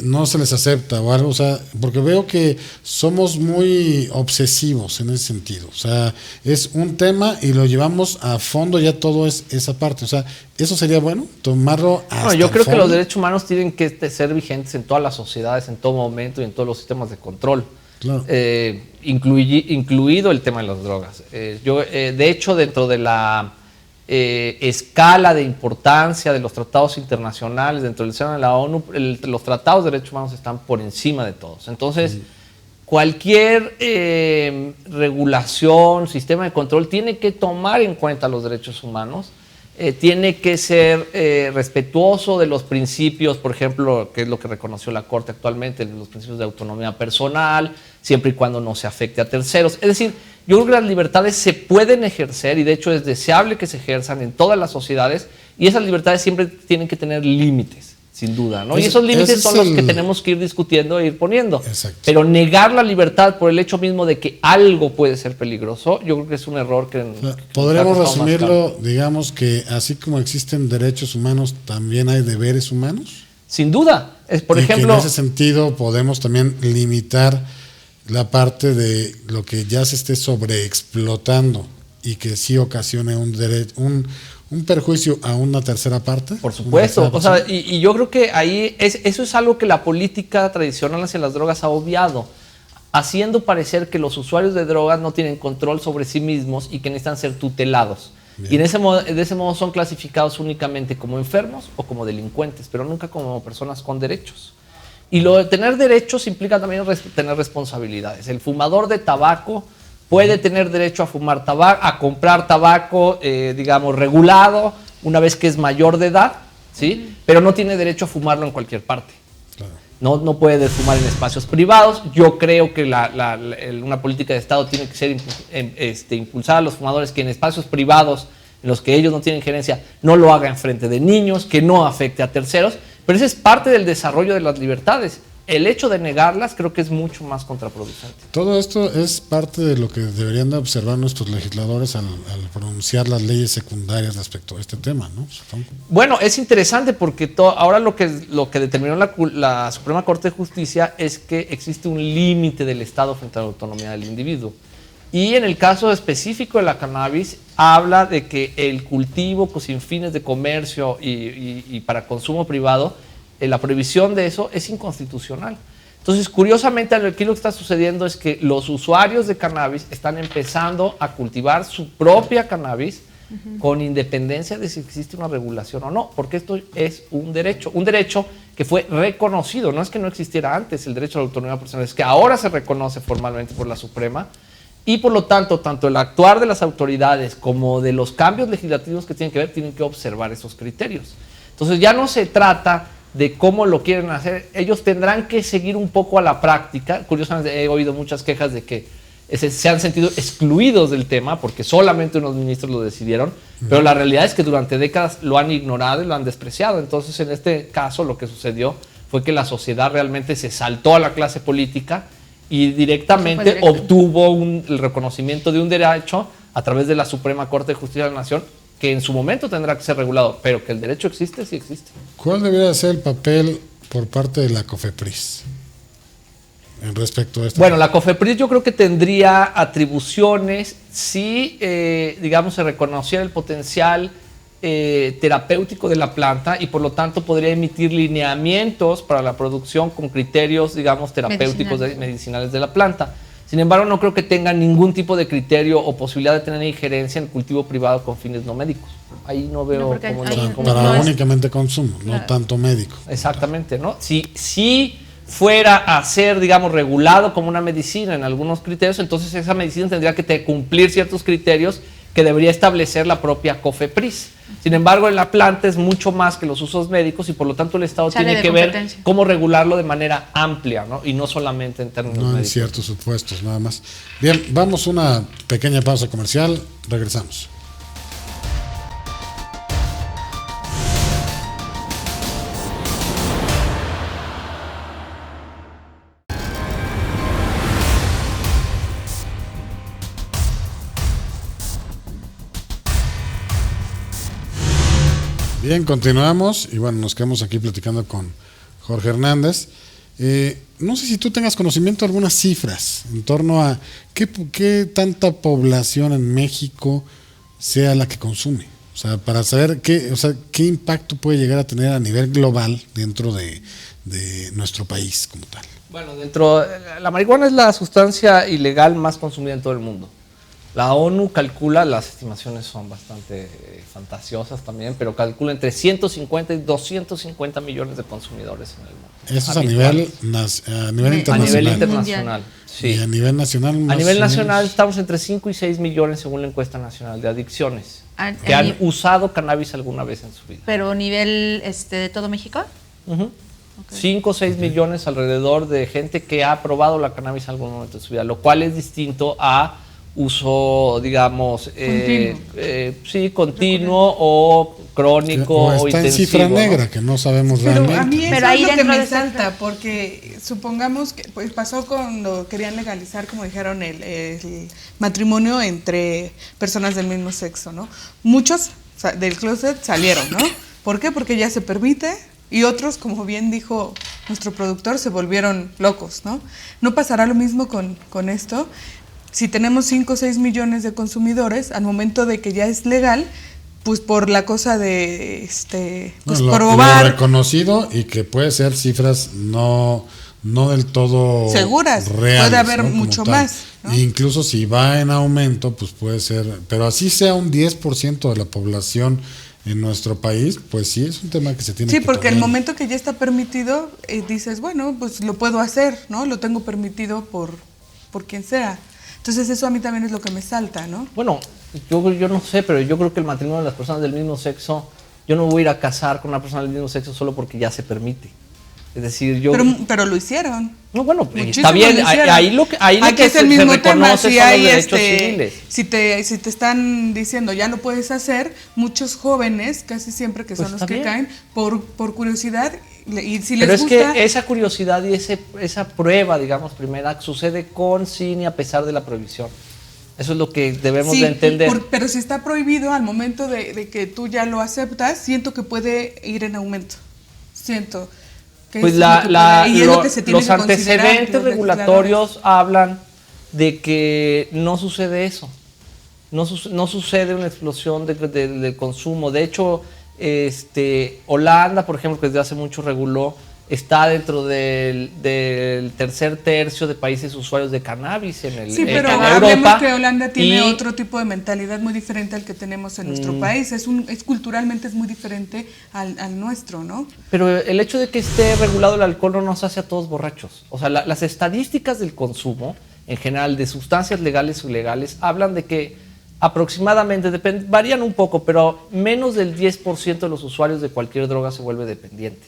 no se les acepta o algo, o sea, porque veo que somos muy obsesivos en ese sentido, o sea, es un tema y lo llevamos a fondo, ya todo es esa parte, o sea, eso sería bueno, tomarlo hasta bueno, yo creo el que los fondo. derechos humanos tienen que ser vigentes en todas las sociedades, en todo momento y en todos los sistemas de control. Claro. Incluido el tema de las drogas. De hecho, dentro de la escala de importancia de los tratados internacionales dentro del seno de la ONU, los tratados de derechos humanos están por encima de todos. Entonces, cualquier regulación, sistema de control tiene que tomar en cuenta los derechos humanos, tiene que ser respetuoso de los principios, por ejemplo, que es lo que reconoció la Corte actualmente, los principios de autonomía personal, siempre y cuando no se afecte a terceros. Es decir, yo creo que las libertades se pueden ejercer y de hecho es deseable que se ejerzan en todas las sociedades y esas libertades siempre tienen que tener límites, sin duda, ¿no? Y esos límites son los que tenemos que ir discutiendo e ir poniendo. Exacto. Pero negar la libertad por el hecho mismo de que algo puede ser peligroso, yo creo que es un error que... Podríamos resumirlo, digamos que así como existen derechos humanos, también hay deberes humanos. Sin duda. Por ejemplo, en ese sentido podemos también limitar la parte de lo que ya se esté sobreexplotando y que sí ocasione un perjuicio a una tercera parte. Por supuesto, o sea, y yo creo que ahí eso es algo que la política tradicional hacia las drogas ha obviado, haciendo parecer que los usuarios de drogas no tienen control sobre sí mismos y que necesitan ser tutelados. Bien. Y de ese modo son clasificados únicamente como enfermos o como delincuentes, pero nunca como personas con derechos. Y lo de tener derechos implica también tener responsabilidades. El fumador de tabaco puede tener derecho a fumar tabaco, a comprar tabaco, digamos, regulado, una vez que es mayor de edad, ¿sí? Pero no tiene derecho a fumarlo en cualquier parte. Claro. No puede fumar en espacios privados. Yo creo que una política de Estado tiene que ser impulsar a los fumadores que en espacios privados en los que ellos no tienen injerencia no lo haga en frente de niños, que no afecte a terceros. Pero ese es parte del desarrollo de las libertades. El hecho de negarlas creo que es mucho más contraproducente. Todo esto es parte de lo que deberían de observar nuestros legisladores al pronunciar las leyes secundarias respecto a este tema, ¿no? Supongo. Bueno, es interesante porque ahora lo que determinó la Suprema Corte de Justicia es que existe un límite del Estado frente a la autonomía del individuo. Y en el caso específico de la cannabis, habla de que el cultivo sin fines de comercio y para consumo privado, la prohibición de eso es inconstitucional. Entonces, curiosamente, aquí lo que está sucediendo es que los usuarios de cannabis están empezando a cultivar su propia cannabis con independencia de si existe una regulación o no, porque esto es un derecho que fue reconocido, no es que no existiera antes el derecho a la autonomía personal, es que ahora se reconoce formalmente por la Suprema. Y por lo tanto el actuar de las autoridades como de los cambios legislativos que tienen que ver, tienen que observar esos criterios. Entonces ya no se trata de cómo lo quieren hacer, ellos tendrán que seguir un poco a la práctica. Curiosamente he oído muchas quejas de que se han sentido excluidos del tema porque solamente unos ministros lo decidieron, pero la realidad es que durante décadas lo han ignorado y lo han despreciado. Entonces en este caso lo que sucedió fue que la sociedad realmente se saltó a la clase política y directamente obtuvo el reconocimiento de un derecho a través de la Suprema Corte de Justicia de la Nación, que en su momento tendrá que ser regulado, pero que el derecho existe, sí existe. ¿Cuál debería ser el papel por parte de la COFEPRIS en respecto a esto? Bueno, la COFEPRIS yo creo que tendría atribuciones si, digamos, se reconociera el potencial terapéutico de la planta y por lo tanto podría emitir lineamientos para la producción con criterios, digamos, terapéuticos medicinales de la planta. Sin embargo, no creo que tenga ningún tipo de criterio o posibilidad de tener injerencia en el cultivo privado con fines no médicos. Ahí no veo para únicamente consumo, no tanto médico. Exactamente, ¿no? Si fuera a ser, digamos, regulado como una medicina en algunos criterios, entonces esa medicina tendría que cumplir ciertos criterios que debería establecer la propia COFEPRIS. Sin embargo, en la planta es mucho más que los usos médicos y por lo tanto el Estado tiene que ver cómo regularlo de manera amplia, ¿no? Y no solamente en términos médicos. En ciertos supuestos, nada más. Bien, vamos a una pequeña pausa comercial, regresamos. Bien, continuamos y bueno, nos quedamos aquí platicando con Jorge Hernández. No sé si tú tengas conocimiento de algunas cifras en torno a qué tanta población en México sea la que consume. O sea, para saber qué impacto puede llegar a tener a nivel global dentro de nuestro país como tal. Bueno, la marihuana es la sustancia ilegal más consumida en todo el mundo. La ONU calcula, las estimaciones son bastante fantasiosas también, pero calcula entre 150 y 250 millones de consumidores en el mundo. Eso es a nivel internacional. A nivel internacional, sí. Y a nivel nacional. A nivel nacional estamos entre 5 y 6 millones según la encuesta nacional de adicciones que han usado cannabis alguna vez en su vida. ¿Pero a nivel de todo México? 5 o 6 millones alrededor de gente que ha probado la cannabis en algún momento de su vida, lo cual es distinto a uso, digamos, continuo o crónico o está intensivo, en cifra negra, ¿no? Que no sabemos pero realmente. A mí pero eso ahí es lo que dentro me de salta, porque supongamos que pues pasó cuando querían legalizar, como dijeron, el matrimonio entre personas del mismo sexo, ¿no? Muchos del closet salieron, ¿no? ¿Por qué? Porque ya se permite. Y otros, como bien dijo nuestro productor, se volvieron locos, ¿no? ¿No pasará lo mismo con esto? Si tenemos 5 o 6 millones de consumidores, al momento de que ya es legal, pues por la cosa de probar. Lo reconocido y que puede ser cifras no del todo seguras, reales, puede haber ¿no? mucho Como tal. más, ¿no? E incluso si va en aumento, pues puede ser, pero así sea un 10% de la población en nuestro país, pues sí es un tema que se tiene que Sí, porque tomar. el momento que ya está permitido, dices, bueno, pues lo puedo hacer, ¿no? Lo tengo permitido por quien sea. Entonces eso a mí también es lo que me salta, ¿no? Bueno, yo no sé, pero yo creo que el matrimonio de las personas del mismo sexo, yo no voy a ir a casar con una persona del mismo sexo solo porque ya se permite. Es decir, yo... Pero lo hicieron. No, bueno, Muchísimo está bien, ahí lo que es el mismo se tema, reconoce si son hay los derechos civiles. si te están diciendo ya lo puedes hacer, muchos jóvenes, casi siempre que Pues son los está que bien. caen, por curiosidad, y si Pero les es gusta... que esa curiosidad y esa prueba, digamos, primera, sucede con, sin y a pesar de la prohibición. Eso es lo que debemos de entender. Pero si está prohibido, al momento de que tú ya lo aceptas, siento que puede ir en aumento. Siento que Pues es lo que puede- y es lo que se tiene los que considerar, antecedentes los regulatorios hablan de que no sucede eso. No sucede una explosión del consumo. De hecho, Holanda, por ejemplo, que desde hace mucho reguló, está dentro del tercer tercio de países usuarios de cannabis Sí, pero en hablemos Europa. que Holanda tiene Y- otro tipo de mentalidad muy diferente al que tenemos en nuestro país. Es culturalmente es muy diferente al nuestro, ¿no? Pero el hecho de que esté regulado el alcohol no nos hace a todos borrachos. O sea, las estadísticas del consumo, en general, de sustancias legales o ilegales, hablan de que aproximadamente, varían un poco, pero menos del 10% de los usuarios de cualquier droga se vuelve dependiente.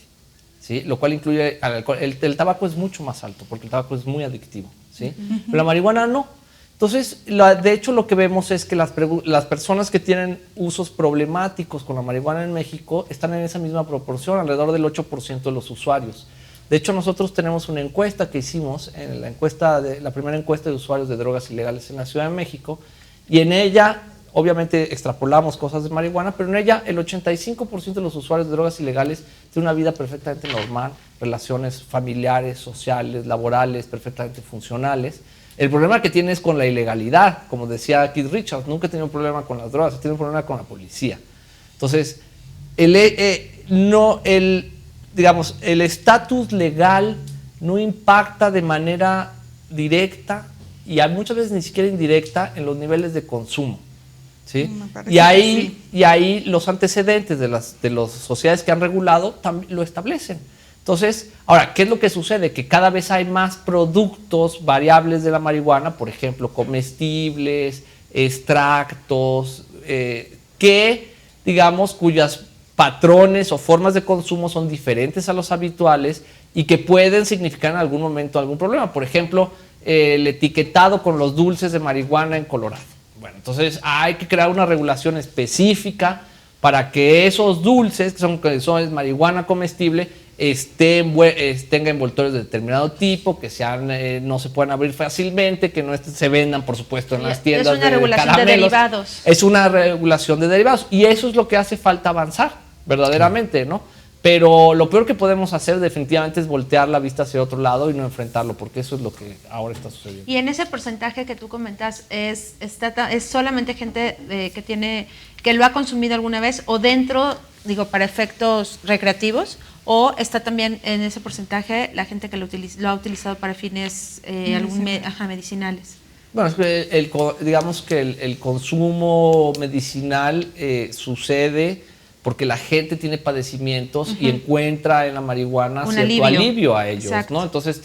¿Sí? Lo cual incluye al alcohol. El tabaco es mucho más alto, porque el tabaco es muy adictivo. ¿Sí? Pero la marihuana no. Entonces, de hecho, lo que vemos es que las personas que tienen usos problemáticos con la marihuana en México están en esa misma proporción, alrededor del 8% de los usuarios. De hecho, nosotros tenemos una encuesta que hicimos, en la primera encuesta de usuarios de drogas ilegales en la Ciudad de México, y en ella, obviamente, extrapolamos cosas de marihuana, pero en ella el 85% de los usuarios de drogas ilegales tienen una vida perfectamente normal, relaciones familiares, sociales, laborales, perfectamente funcionales. El problema que tiene es con la ilegalidad, como decía Keith Richards, nunca he tenido un problema con las drogas, he tenido un problema con la policía. Entonces, el estatus legal no impacta de manera directa y muchas veces ni siquiera indirecta en los niveles de consumo. ¿Sí? Y ahí los antecedentes de las sociedades que han regulado también lo establecen. Entonces, ahora, ¿qué es lo que sucede? Que cada vez hay más productos variables de la marihuana, por ejemplo, comestibles, extractos, cuyas patrones o formas de consumo son diferentes a los habituales y que pueden significar en algún momento algún problema. Por ejemplo, el etiquetado con los dulces de marihuana en Colorado. Bueno, entonces hay que crear una regulación específica para que esos dulces, que son marihuana comestible, tengan envoltorios de determinado tipo, que no se puedan abrir fácilmente, que no se vendan, por supuesto, en las tiendas de caramelos. Es una regulación de derivados. Es una regulación de derivados y eso es lo que hace falta avanzar, verdaderamente, ¿no? Pero lo peor que podemos hacer definitivamente es voltear la vista hacia otro lado y no enfrentarlo, porque eso es lo que ahora está sucediendo. Y en ese porcentaje que tú comentas, ¿es solamente gente que lo ha consumido alguna vez o dentro, para efectos recreativos, o está también en ese porcentaje la gente que lo ha utilizado para fines medicinales? Bueno, es que digamos que el consumo medicinal sucede porque la gente tiene padecimientos y encuentra en la marihuana un cierto alivio a ellos. Exacto. ¿No? Entonces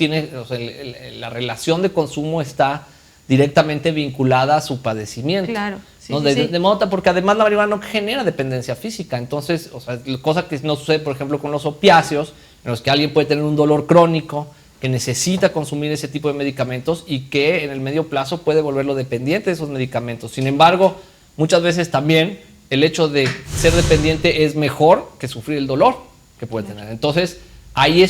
la relación de consumo está directamente vinculada a su padecimiento. Claro. Sí, ¿no? sí. De modo, porque además la marihuana no genera dependencia física. Entonces, cosa que no sucede, por ejemplo, con los opiáceos, en los que alguien puede tener un dolor crónico, que necesita consumir ese tipo de medicamentos y que en el medio plazo puede volverlo dependiente de esos medicamentos. Sin embargo, muchas veces también el hecho de ser dependiente es mejor que sufrir el dolor que puede tener. Entonces, ahí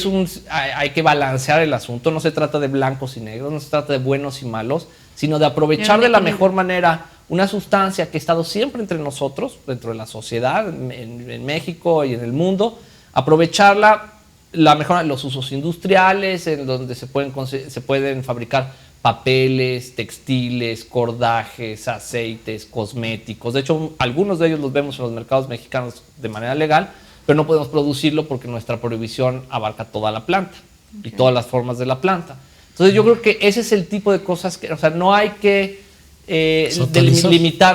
hay que balancear el asunto. No se trata de blancos y negros, no se trata de buenos y malos, sino de aprovechar de la mejor manera una sustancia que ha estado siempre entre nosotros, dentro de la sociedad, en México y en el mundo, aprovecharla, la mejor, los usos industriales, en donde se pueden fabricar papeles, textiles, cordajes, aceites, cosméticos. De hecho, algunos de ellos los vemos en los mercados mexicanos de manera legal, pero no podemos producirlo porque nuestra prohibición abarca toda la planta y todas las formas de la planta. Entonces yo creo que ese es el tipo de cosas que, no hay que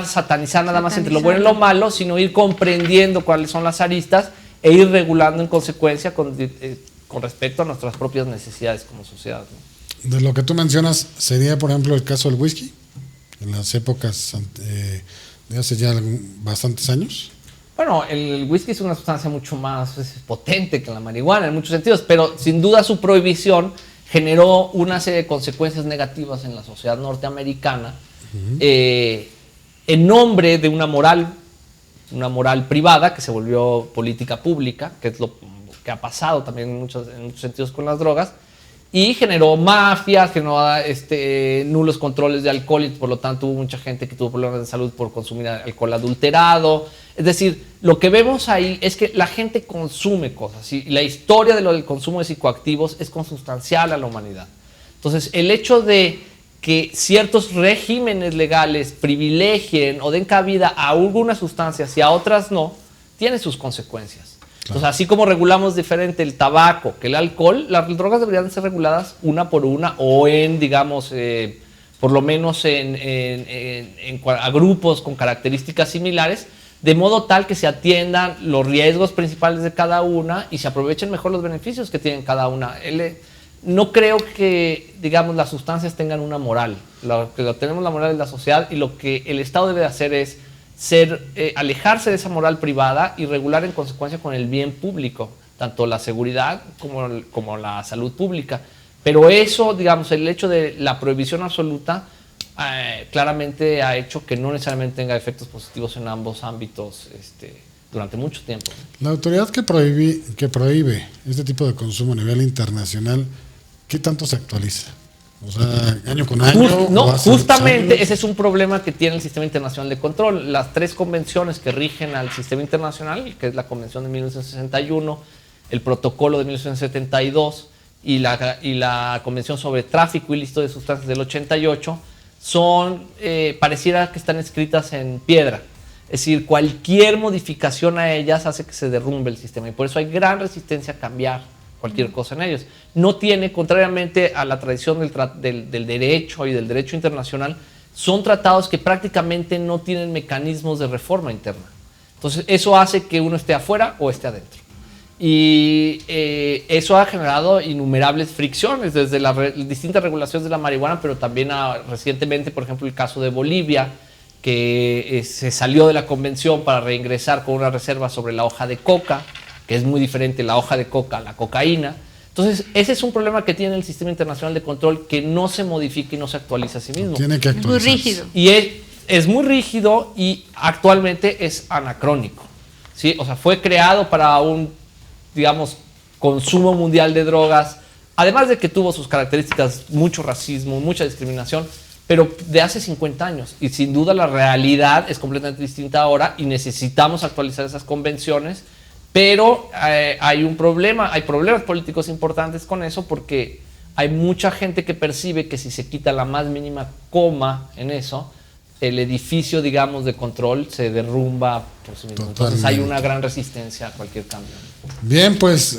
satanizar nada más entre lo bueno y lo malo, sino ir comprendiendo cuáles son las aristas e ir regulando en consecuencia con respecto a nuestras propias necesidades como sociedad, ¿no? De lo que tú mencionas, ¿sería, por ejemplo, el caso del whisky? en las épocas de hace ya bastantes años? Bueno, el whisky es una sustancia mucho más potente que la marihuana en muchos sentidos, pero sin duda su prohibición generó una serie de consecuencias negativas en la sociedad norteamericana, en nombre de una moral privada que se volvió política pública, que es lo que ha pasado también en muchos sentidos con las drogas, y generó mafias, generó nulos controles de alcohol, y por lo tanto hubo mucha gente que tuvo problemas de salud por consumir alcohol adulterado. Es decir, lo que vemos ahí es que la gente consume cosas, y la historia del consumo de psicoactivos es consustancial a la humanidad. Entonces, el hecho de que ciertos regímenes legales privilegien o den cabida a algunas sustancias y a otras no, tiene sus consecuencias. Entonces, así como regulamos diferente el tabaco que el alcohol, las drogas deberían ser reguladas una por una o en, digamos, por lo menos a grupos con características similares, de modo tal que se atiendan los riesgos principales de cada una y se aprovechen mejor los beneficios que tienen cada una. No creo que, digamos, las sustancias tengan una moral. Lo que tenemos la moral es la sociedad, y lo que el Estado debe hacer es alejarse de esa moral privada y regular en consecuencia con el bien público, tanto la seguridad como la salud pública. Pero eso, digamos, el hecho de la prohibición absoluta claramente ha hecho que no necesariamente tenga efectos positivos en ambos ámbitos durante mucho tiempo. La autoridad que prohíbe este tipo de consumo a nivel internacional, ¿qué tanto se actualiza? O sea, año con año. No, justamente ese es un problema que tiene el Sistema Internacional de Control. Las 3 convenciones que rigen al sistema internacional, que es la Convención de 1961, el Protocolo de 1972 y la Convención sobre Tráfico Ilícito de Sustancias del 88, pareciera que están escritas en piedra. Es decir, cualquier modificación a ellas hace que se derrumbe el sistema, y por eso hay gran resistencia a cambiar cualquier cosa en ellos. No tiene, contrariamente a la tradición del derecho y del derecho internacional, son tratados que prácticamente no tienen mecanismos de reforma interna. Entonces, eso hace que uno esté afuera o esté adentro. Y eso ha generado innumerables fricciones, desde las distintas regulaciones de la marihuana, pero también recientemente, por ejemplo, el caso de Bolivia, que se salió de la convención para reingresar con una reserva sobre la hoja de coca, que es muy diferente la hoja de coca a la cocaína. Entonces, ese es un problema que tiene el Sistema Internacional de Control, que no se modifica y no se actualiza a sí mismo. Tiene que actualizarse. Muy rígido. Y es muy rígido, y actualmente es anacrónico, ¿sí? O sea, fue creado para un, digamos, consumo mundial de drogas, además de que tuvo sus características, mucho racismo, mucha discriminación, pero de hace 50 años. Y sin duda la realidad es completamente distinta ahora, y necesitamos actualizar esas convenciones. Pero hay un problema, hay problemas políticos importantes con eso, porque hay mucha gente que percibe que si se quita la más mínima coma en eso, el edificio, digamos, de control se derrumba por sí mismo. Entonces hay una gran resistencia a cualquier cambio. Bien, pues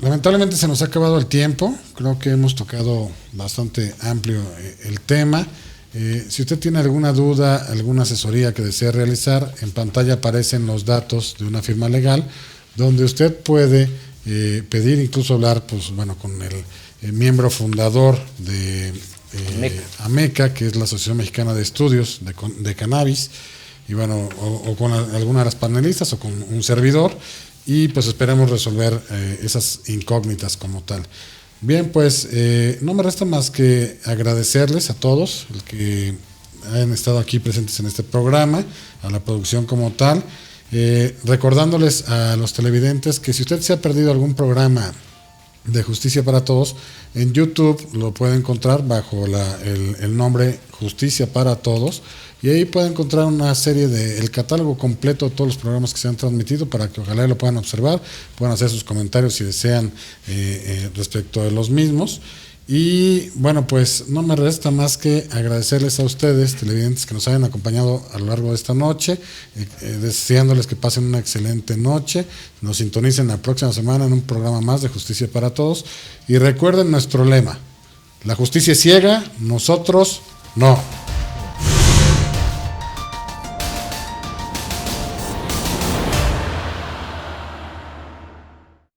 lamentablemente se nos ha acabado el tiempo. Creo que hemos tocado bastante amplio el tema. Si usted tiene alguna duda, alguna asesoría que desee realizar, en pantalla aparecen los datos de una firma legal, donde usted puede pedir, incluso hablar, pues bueno, con el miembro fundador de AMECA, que es la Asociación Mexicana de Estudios de Cannabis, y bueno, o con alguna de las panelistas, o con un servidor, y pues esperemos resolver esas incógnitas como tal. Bien, pues no me resta más que agradecerles a todos el que hayan estado aquí presentes en este programa, a la producción como tal. Recordándoles a los televidentes que si usted se ha perdido algún programa de Justicia para Todos, en YouTube lo puede encontrar bajo el nombre Justicia para Todos, y ahí puede encontrar una serie el catálogo completo de todos los programas que se han transmitido, para que ojalá lo puedan observar, puedan hacer sus comentarios si desean respecto de los mismos. Y bueno, pues no me resta más que agradecerles a ustedes, televidentes, que nos hayan acompañado a lo largo de esta noche, deseándoles que pasen una excelente noche. Nos sintonicen la próxima semana en un programa más de Justicia para Todos. Y recuerden nuestro lema: la justicia es ciega, nosotros no.